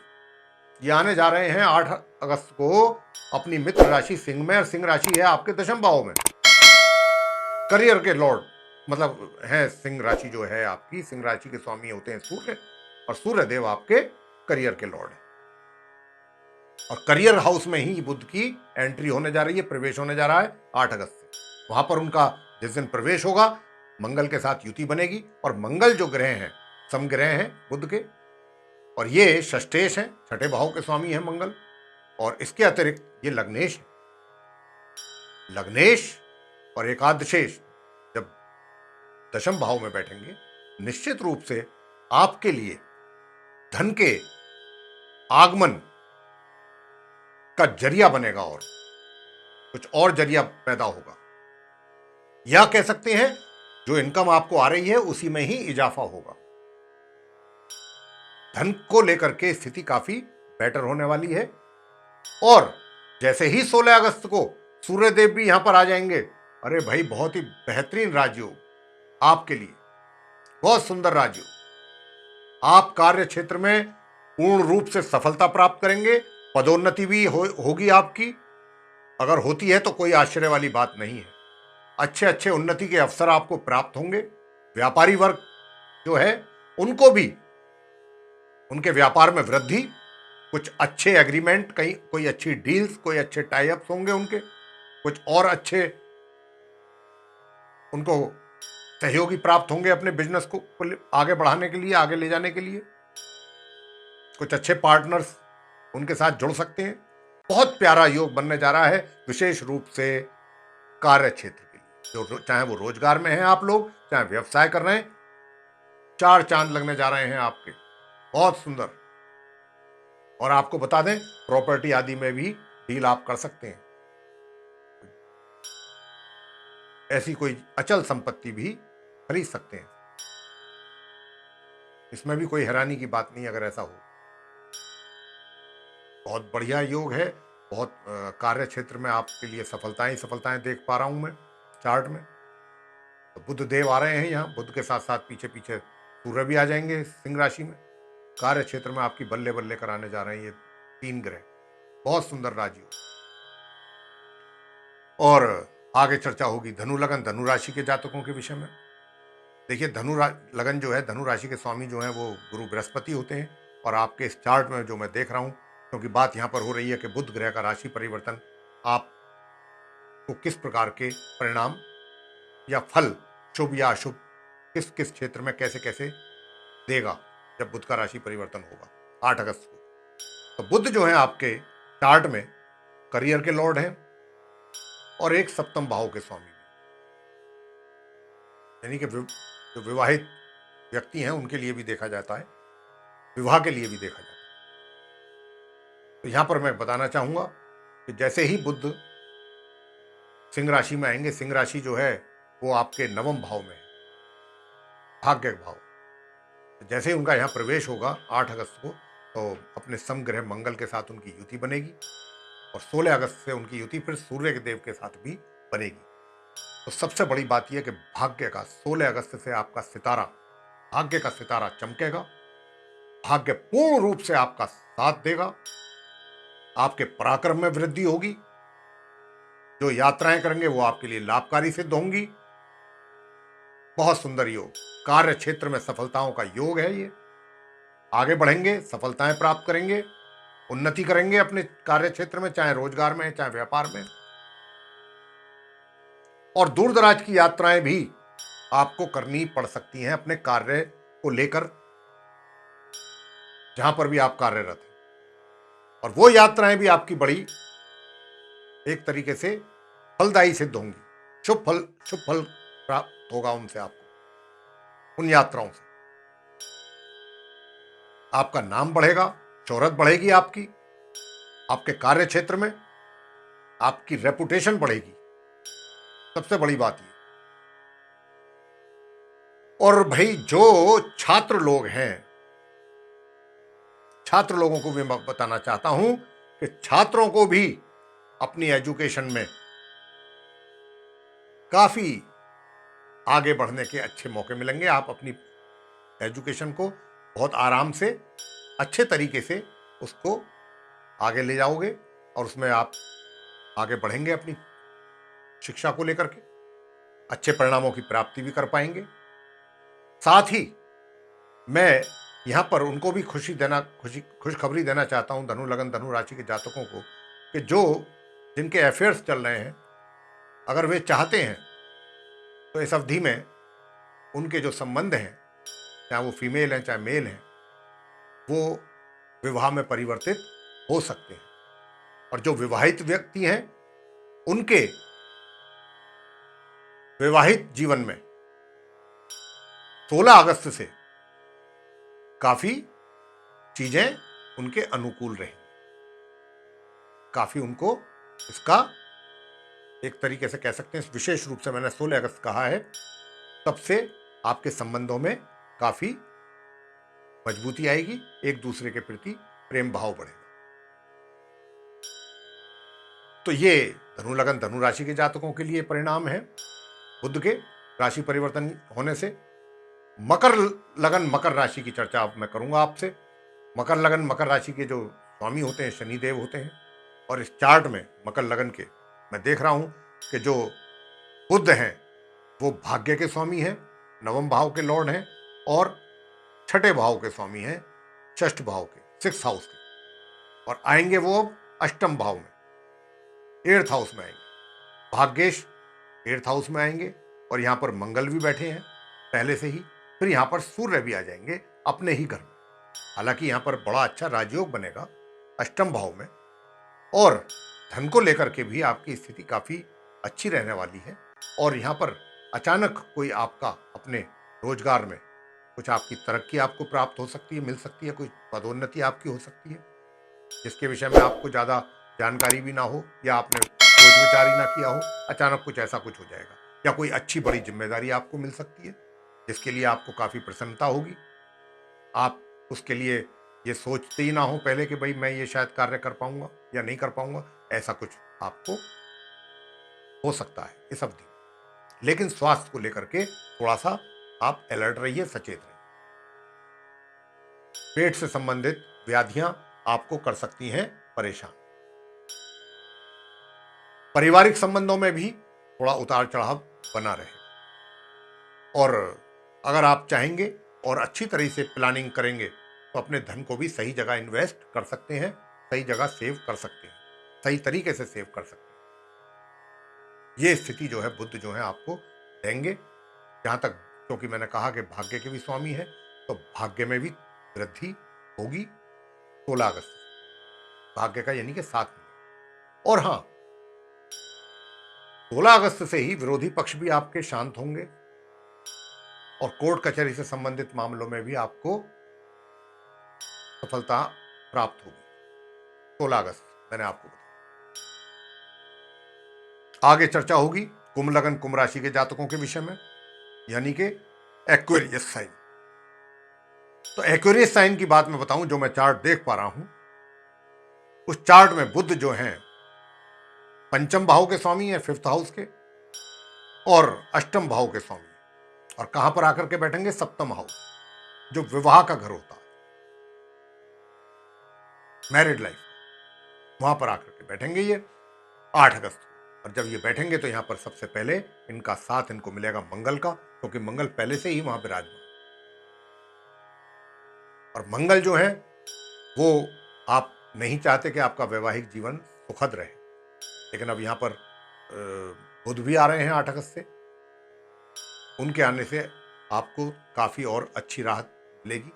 ये आने जा रहे हैं 8 अगस्त को अपनी मित्र राशि सिंह में, और सिंह राशि है आपके दशम भाव में। करियर के लॉर्ड मतलब है सिंह राशि, जो है आपकी सिंह राशि के स्वामी होते हैं सूर्य, और सूर्य देव आपके करियर के लॉर्ड है। और करियर हाउस में ही बुध की एंट्री होने जा रही है, प्रवेश होने जा रहा है 8 अगस्त से। वहां पर उनका जिस दिन प्रवेश होगा, मंगल के साथ युति बनेगी। और मंगल जो ग्रह हैं, समग्रह हैं बुध के, और ये षष्ठेश हैं, छठे भाव के स्वामी हैं मंगल। और इसके अतिरिक्त ये लग्नेश है। लग्नेश और एकादशेश जब दशम भाव में बैठेंगे, निश्चित रूप से आपके लिए धन के आगमन का जरिया बनेगा, और कुछ और जरिया पैदा होगा, या कह सकते हैं जो इनकम आपको आ रही है उसी में ही इजाफा होगा। धन को लेकर के स्थिति काफी बेटर होने वाली है। और जैसे ही 16 अगस्त को सूर्यदेव भी यहां पर आ जाएंगे, अरे भाई बहुत ही बेहतरीन राजयोग आपके लिए, बहुत सुंदर राजयोग। आप कार्य क्षेत्र में पूर्ण रूप से सफलता प्राप्त करेंगे, पदोन्नति भी होगी आपकी। अगर होती है तो कोई आश्चर्य वाली बात नहीं है। अच्छे अच्छे उन्नति के अवसर आपको प्राप्त होंगे। व्यापारी वर्ग जो है उनको भी उनके व्यापार में वृद्धि, कुछ अच्छे एग्रीमेंट, कहीं कोई अच्छी डील्स, कोई अच्छे टाई अप्स होंगे उनके, कुछ और अच्छे उनको सहयोगी प्राप्त होंगे अपने बिजनेस को आगे बढ़ाने के लिए, आगे ले जाने के लिए। कुछ अच्छे पार्टनर्स उनके साथ जुड़ सकते हैं। बहुत प्यारा योग बनने जा रहा है, विशेष रूप से कार्य क्षेत्र के लिए। जो चाहे वो रोजगार में हैं आप लोग, चाहे व्यवसाय कर रहे हैं, 4 चांद लगने जा रहे हैं आपके। बहुत सुंदर। और आपको बता दें, प्रॉपर्टी आदि में भी डील आप कर सकते हैं। ऐसी कोई अचल संपत्ति भी खरीद सकते हैं। इसमें भी कोई हैरानी की बात नहीं अगर ऐसा हो। बहुत बढ़िया योग है। बहुत कार्य क्षेत्र में आपके लिए सफलताएं ही सफलताएं देख पा रहा हूं मैं चार्ट में। तो बुध देव आ रहे हैं यहाँ, बुध के साथ साथ पीछे पीछे सूर्य भी आ जाएंगे सिंह राशि में। कार्य क्षेत्र में आपकी बल्ले बल्ले कराने जा रहे हैं ये 3 ग्रह। बहुत सुंदर राजयोग। और आगे चर्चा होगी धनु लगन धनु राशि के जातकों के विषय में। देखिए, लगन जो है, धनु राशि के स्वामी जो है वो गुरु बृहस्पति होते हैं। और आपके इस चार्ट में जो मैं देख रहा हूं, क्योंकि बात यहां पर हो रही है कि बुध ग्रह का राशि परिवर्तन आपको किस प्रकार के परिणाम या फल, शुभ या अशुभ, किस किस क्षेत्र में कैसे कैसे देगा जब बुध का राशि परिवर्तन होगा 8 अगस्त को। तो बुध जो है आपके चार्ट में करियर के लॉर्ड हैं और एक सप्तम भाव के स्वामी भी। यानी कि जो विवाहित व्यक्ति हैं उनके लिए भी देखा जाता है, विवाह के लिए भी देखा जाता है। तो यहां पर मैं बताना चाहूंगा कि जैसे ही बुध सिंह राशि में आएंगे, सिंह राशि जो है वो आपके 9वें भाव में है, भाग्य भाव। तो जैसे ही उनका यहां प्रवेश होगा 8 अगस्त को, तो अपने समग्रह मंगल के साथ उनकी युति बनेगी। और 16 अगस्त से उनकी युति फिर सूर्य के देव के साथ भी बनेगी। तो सबसे बड़ी बात यह कि भाग्य का 16 अगस्त से आपका सितारा, भाग्य का सितारा चमकेगा। भाग्य पूर्ण रूप से आपका साथ देगा। आपके पराक्रम में वृद्धि होगी। जो यात्राएं करेंगे वो आपके लिए लाभकारी सिद्ध होंगी। बहुत सुंदर योग। कार्य क्षेत्र में सफलताओं का योग है ये। आगे बढ़ेंगे, सफलताएं प्राप्त करेंगे, उन्नति करेंगे अपने कार्य क्षेत्र में, चाहे रोजगार में, चाहे व्यापार में। और दूर दराज की यात्राएं भी आपको करनी पड़ सकती हैं अपने कार्य को लेकर, जहां पर भी आप कार्यरत हैं। और वो यात्राएं भी आपकी बड़ी एक तरीके से फलदायी सिद्ध होंगी। शुभ फल प्राप्त होगा उनसे, आपको उन यात्राओं से। आपका नाम बढ़ेगा, शोहरत बढ़ेगी आपके कार्य क्षेत्र में, आपकी रेपुटेशन बढ़ेगी। सबसे बड़ी बात ये। और भाई, जो छात्र लोग हैं, छात्र लोगों को भी मैं बताना चाहता हूं कि छात्रों को भी अपनी एजुकेशन में काफी आगे बढ़ने के अच्छे मौके मिलेंगे। आप अपनी एजुकेशन को बहुत आराम से, अच्छे तरीके से उसको आगे ले जाओगे और उसमें आप आगे बढ़ेंगे अपनी शिक्षा को लेकर के, अच्छे परिणामों की प्राप्ति भी कर पाएंगे। साथ ही मैं यहां पर उनको भी खुशखबरी देना चाहता हूं, धनु लगन धनु राशि के जातकों को, कि जिनके अफेयर्स चल रहे हैं, अगर वे चाहते हैं तो इस अवधि में उनके जो संबंध हैं, चाहे वो फीमेल हैं चाहे मेल हैं, वो विवाह में परिवर्तित हो सकते हैं। और जो विवाहित व्यक्ति हैं, उनके वैवाहिक जीवन में 16 अगस्त से काफी चीजें उनके अनुकूल रहेंगी। काफी उनको इसका एक तरीके से कह सकते हैं, विशेष रूप से मैंने 16 अगस्त कहा है, तब से आपके संबंधों में काफी मजबूती आएगी, एक दूसरे के प्रति प्रेम भाव बढ़ेगा। तो ये धनु लगन धनु राशि के जातकों के लिए परिणाम है बुध के राशि परिवर्तन होने से। मकर लगन मकर राशि की चर्चा अब मैं करूंगा आपसे। मकर लगन मकर राशि के जो स्वामी होते हैं शनिदेव होते हैं। और इस चार्ट में मकर लगन के मैं देख रहा हूं कि जो बुध हैं वो भाग्य के स्वामी हैं, 9वें भाव के लॉर्ड हैं, और 6ठे भाव के स्वामी हैं, 6ठ भाव के, 6th हाउस के। और आएंगे वो 8म भाव में, 8th हाउस में आएंगे। भाग्येश 8th हाउस में आएंगे। और यहां पर मंगल भी बैठे हैं पहले से ही। फिर यहां पर सूर्य भी आ जाएंगे अपने ही घर में। हालांकि यहां पर बड़ा अच्छा राजयोग बनेगा 8म भाव में। और धन को लेकर के भी आपकी स्थिति काफी अच्छी रहने वाली है। और यहां पर अचानक कोई आपका अपने रोजगार में कुछ आपकी तरक्की आपको प्राप्त हो सकती है, मिल सकती है, कोई पदोन्नति आपकी हो सकती है जिसके विषय में आपको ज़्यादा जानकारी भी ना हो या आपने सोच विचार ही ना किया हो। अचानक कुछ ऐसा कुछ हो जाएगा या कोई अच्छी बड़ी जिम्मेदारी आपको मिल सकती है जिसके लिए आपको काफ़ी प्रसन्नता होगी। आप उसके लिए ये सोचते ही ना हो पहले कि भाई मैं ये शायद कार्य कर पाऊंगा या नहीं कर पाऊंगा, ऐसा कुछ आपको हो सकता है इस अवधि में। लेकिन स्वास्थ्य को लेकर के थोड़ा सा आप अलर्ट रहिए, सचेत रहिए। पेट से संबंधित व्याधियां आपको कर सकती हैं परेशान। पारिवारिक संबंधों में भी थोड़ा उतार चढ़ाव बना रहे, और अगर आप चाहेंगे और अच्छी तरह से प्लानिंग करेंगे तो अपने धन को भी सही जगह इन्वेस्ट कर सकते हैं, सही जगह सेव कर सकते हैं, सही तरीके से सेव कर सकते हैं। ये स्थिति जो है बुद्ध जो है आपको देंगे। जहां तक, क्योंकि मैंने कहा कि भाग्य के भी स्वामी है, तो भाग्य में भी वृद्धि होगी 16 अगस्त से। भाग्य का यानी कि 7 मिनट। और हाँ, 16 अगस्त से ही विरोधी पक्ष भी आपके शांत होंगे और कोर्ट कचहरी से संबंधित मामलों में भी आपको सफलता प्राप्त होगी। 16 अगस्त मैंने आपको बताया। आगे चर्चा होगी कुंभ लगन कुंभ राशि के जातकों के विषय में, यानी कि एक्वेरियस साइन। तो एक्वेरियस साइन की बात मैं बताऊं, जो मैं चार्ट देख पा रहा हूं, उस चार्ट में बुध जो हैं पंचम भाव के स्वामी है, 5th हाउस के, और अष्टम भाव के स्वामी, और कहां पर आकर के बैठेंगे, 7th हाउस, जो विवाह का घर होता है, मैरिड लाइफ, वहां पर आकर के बैठेंगे ये 8 अगस्त को। और जब ये बैठेंगे तो यहां पर सबसे पहले इनका साथ इनको मिलेगा मंगल का, क्योंकि मंगल पहले से ही वहां विराजमान। और मंगल जो है वो, आप नहीं चाहते कि आपका वैवाहिक जीवन सुखद रहे, लेकिन अब यहां पर बुध भी आ रहे हैं 8 अगस्त से। उनके आने से आपको काफी और अच्छी राहत मिलेगी,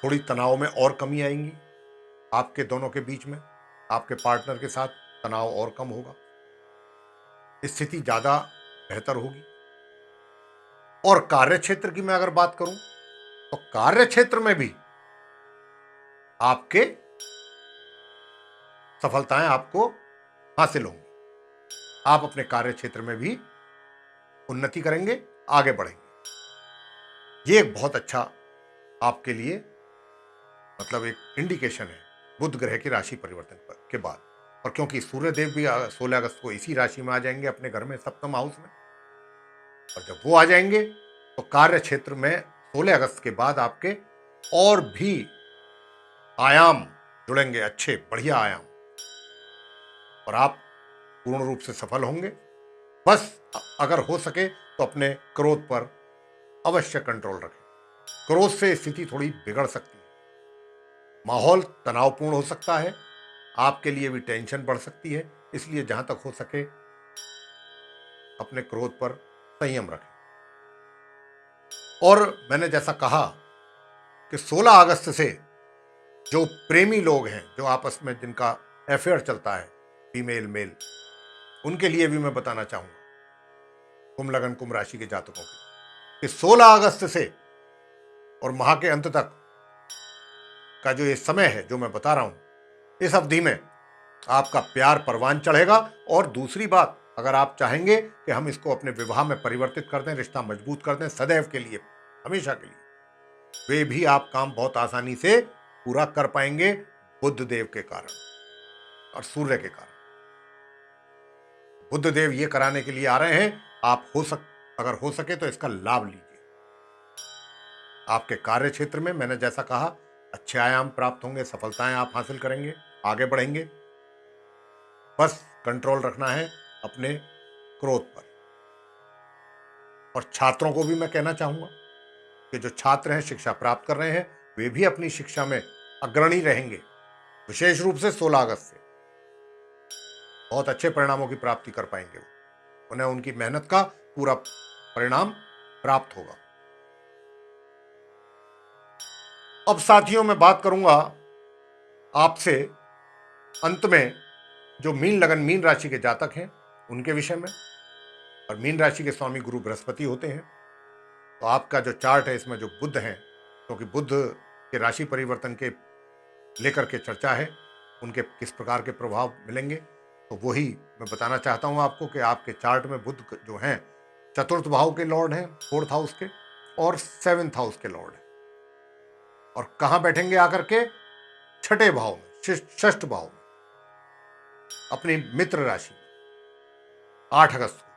थोड़ी तनाव में और कमी आएगी आपके दोनों के बीच में, आपके पार्टनर के साथ तनाव और कम होगा, स्थिति ज्यादा बेहतर होगी। और कार्य क्षेत्र की मैं अगर बात करूं तो कार्य क्षेत्र में भी आपके सफलताएं आपको हासिल होंगी। आप अपने कार्य क्षेत्र में भी उन्नति करेंगे, आगे बढ़ेंगे। ये एक बहुत अच्छा आपके लिए मतलब एक इंडिकेशन है बुध ग्रह की राशि परिवर्तन के बाद। और क्योंकि सूर्य देव भी 16 अगस्त को इसी राशि में आ जाएंगे अपने घर में, 7th हाउस में, और जब वो आ जाएंगे तो कार्य क्षेत्र में 16 अगस्त के बाद आपके और भी आयाम जुड़ेंगे, अच्छे बढ़िया आयाम, और आप पूर्ण रूप से सफल होंगे। बस अगर हो सके तो अपने क्रोध पर अवश्य कंट्रोल रखें। क्रोध से स्थिति थोड़ी बिगड़ सकती है, माहौल तनावपूर्ण हो सकता है, आपके लिए भी टेंशन बढ़ सकती है, इसलिए जहां तक हो सके अपने क्रोध पर संयम रखें। और मैंने जैसा कहा कि 16 अगस्त से जो प्रेमी लोग हैं, जो आपस में जिनका अफेयर चलता है, फीमेल मेल, उनके लिए भी मैं बताना चाहूंगा, कुंभ लगन कुंभ राशि के जातकों के, कि 16 अगस्त से और माह के अंत तक का जो ये समय है जो मैं बता रहा हूं, इस अवधि में आपका प्यार परवान चढ़ेगा। और दूसरी बात, अगर आप चाहेंगे कि हम इसको अपने विवाह में परिवर्तित कर दें, रिश्ता मजबूत कर दें सदैव के लिए, हमेशा के लिए, वे भी आप काम बहुत आसानी से पूरा कर पाएंगे बुध देव के कारण और सूर्य के कारण। बुध देव ये कराने के लिए आ रहे हैं। आप अगर हो सके तो इसका लाभ लीजिए। आपके कार्य क्षेत्र में मैंने जैसा कहा अच्छे आयाम प्राप्त होंगे, सफलताएं आप हासिल करेंगे, आगे बढ़ेंगे। बस कंट्रोल रखना है अपने क्रोध पर। और छात्रों को भी मैं कहना चाहूंगा कि जो छात्र हैं, शिक्षा प्राप्त कर रहे हैं, वे भी अपनी शिक्षा में अग्रणी रहेंगे, विशेष रूप से 16 अगस्त से बहुत अच्छे परिणामों की प्राप्ति कर पाएंगे। उन्हें उनकी मेहनत का पूरा परिणाम प्राप्त होगा। अब साथियों, मैं बात करूंगा आपसे अंत में जो मीन लगन मीन राशि के जातक हैं उनके विषय में। और मीन राशि के स्वामी गुरु बृहस्पति होते हैं। तो आपका जो चार्ट है इसमें जो बुध हैं, क्योंकि बुध के राशि परिवर्तन के लेकर के चर्चा है, उनके किस प्रकार के प्रभाव मिलेंगे, तो वही मैं बताना चाहता हूं आपको कि आपके चार्ट में बुध जो हैं चतुर्थ भाव के लॉर्ड हैं, फोर्थ हाउस के, और सेवेंथ हाउस के लॉर्ड हैं। और कहां बैठेंगे आकर के? छठे भाव में, षष्ठ भाव में, अपनी मित्र राशि में 8 अगस्त को।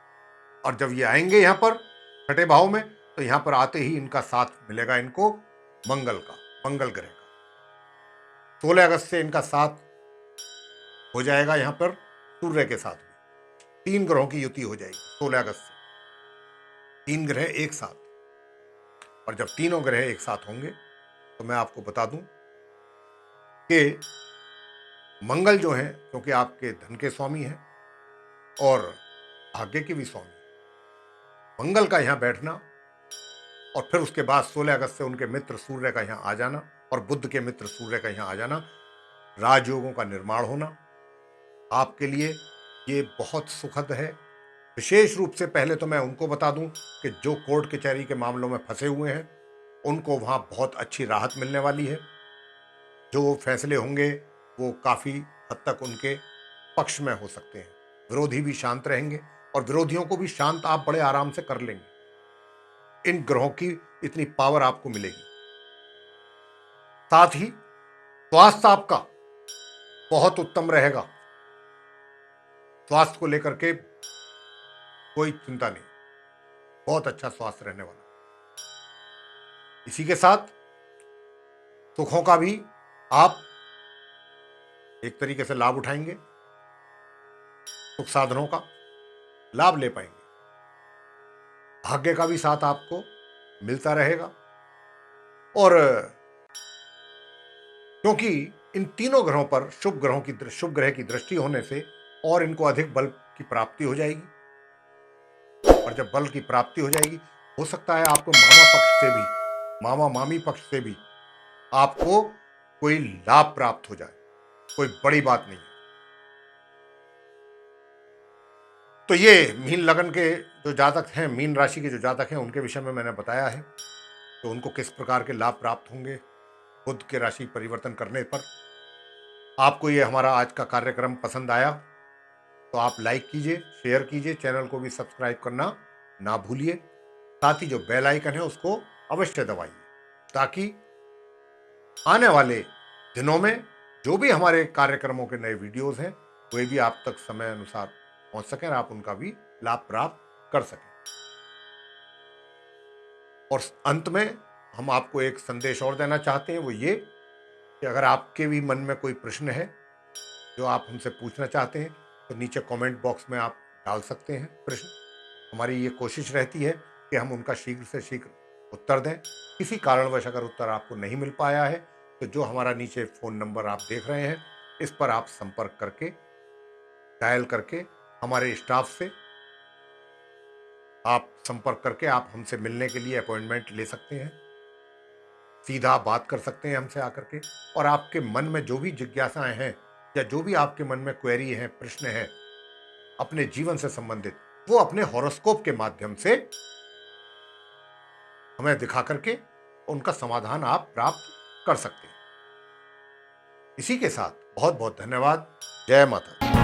और जब ये आएंगे यहां पर छठे भाव में, तो यहां पर आते ही इनका साथ मिलेगा इनको मंगल का, मंगल ग्रह का। 16 अगस्त से इनका साथ हो जाएगा यहां पर सूर्य के साथ भी। 3 ग्रहों की युति हो जाएगी 16 अगस्त से, 3 ग्रह एक साथ। और जब तीनों ग्रह एक साथ होंगे तो मैं आपको बता दूं कि मंगल जो है, क्योंकि आपके धन के स्वामी हैं और भाग्य के भी स्वामी, मंगल का यहां बैठना और फिर उसके बाद 16 अगस्त से उनके मित्र सूर्य का यहां आ जाना और बुध के मित्र सूर्य का यहां आ जाना, राजयोगों का निर्माण होना आपके लिए ये बहुत सुखद है। विशेष रूप से पहले तो मैं उनको बता दूं कि जो कोर्ट कचहरी के मामलों में फंसे हुए हैं उनको वहां बहुत अच्छी राहत मिलने वाली है। जो फैसले होंगे वो काफी हद तक उनके पक्ष में हो सकते हैं। विरोधी भी शांत रहेंगे और विरोधियों को भी शांत आप बड़े आराम से कर लेंगे। इन ग्रहों की इतनी पावर आपको मिलेगी। साथ ही स्वास्थ्य आपका बहुत उत्तम रहेगा। स्वास्थ्य को लेकर के कोई चिंता नहीं, बहुत अच्छा स्वास्थ्य रहने वाला। इसी के साथ सुखों का भी आप एक तरीके से लाभ उठाएंगे, सुख साधनों का लाभ ले पाएंगे। भाग्य का भी साथ आपको मिलता रहेगा। और क्योंकि इन तीनों ग्रहों पर शुभ ग्रह की दृष्टि होने से और इनको अधिक बल की प्राप्ति हो जाएगी। और जब बल की प्राप्ति हो जाएगी, हो सकता है आपको मामा पक्ष से भी, मामा मामी पक्ष से भी आपको कोई लाभ प्राप्त हो जाए। कोई बड़ी बात नहीं है। तो ये मीन लगन के जो जातक हैं, मीन राशि के जो जातक हैं, उनके विषय में मैंने बताया है तो उनको किस प्रकार के लाभ प्राप्त होंगे बुध के राशि परिवर्तन करने पर। आपको ये हमारा आज का कार्यक्रम पसंद आया तो आप लाइक कीजिए, शेयर कीजिए, चैनल को भी सब्सक्राइब करना ना भूलिए। साथ ही जो बेल आइकन है उसको अवश्य दबाइए, ताकि आने वाले दिनों में जो भी हमारे कार्यक्रमों के नए वीडियोस हैं वे भी आप तक समय अनुसार पहुंच सकें और आप उनका भी लाभ प्राप्त कर सकें। और अंत में हम आपको एक संदेश और देना चाहते हैं, वो ये कि अगर आपके भी मन में कोई प्रश्न है जो आप हमसे पूछना चाहते हैं तो नीचे कमेंट बॉक्स में आप डाल सकते हैं प्रश्न। हमारी ये कोशिश रहती है कि हम उनका शीघ्र से शीघ्र उत्तर दें। किसी कारणवश अगर उत्तर आपको नहीं मिल पाया है तो जो हमारा नीचे फ़ोन नंबर आप देख रहे हैं इस पर आप संपर्क करके, डायल करके हमारे स्टाफ से आप संपर्क करके आप हमसे मिलने के लिए अपॉइंटमेंट ले सकते हैं। सीधा बात कर सकते हैं हमसे आकर के। और आपके मन में जो भी जिज्ञासाएं हैं या जो भी आपके मन में क्वेरी है, प्रश्न है अपने जीवन से संबंधित, वो अपने हॉरोस्कोप के माध्यम से हमें दिखा करके उनका समाधान आप प्राप्त कर सकते हैं। इसी के साथ बहुत बहुत धन्यवाद। जय माता दी।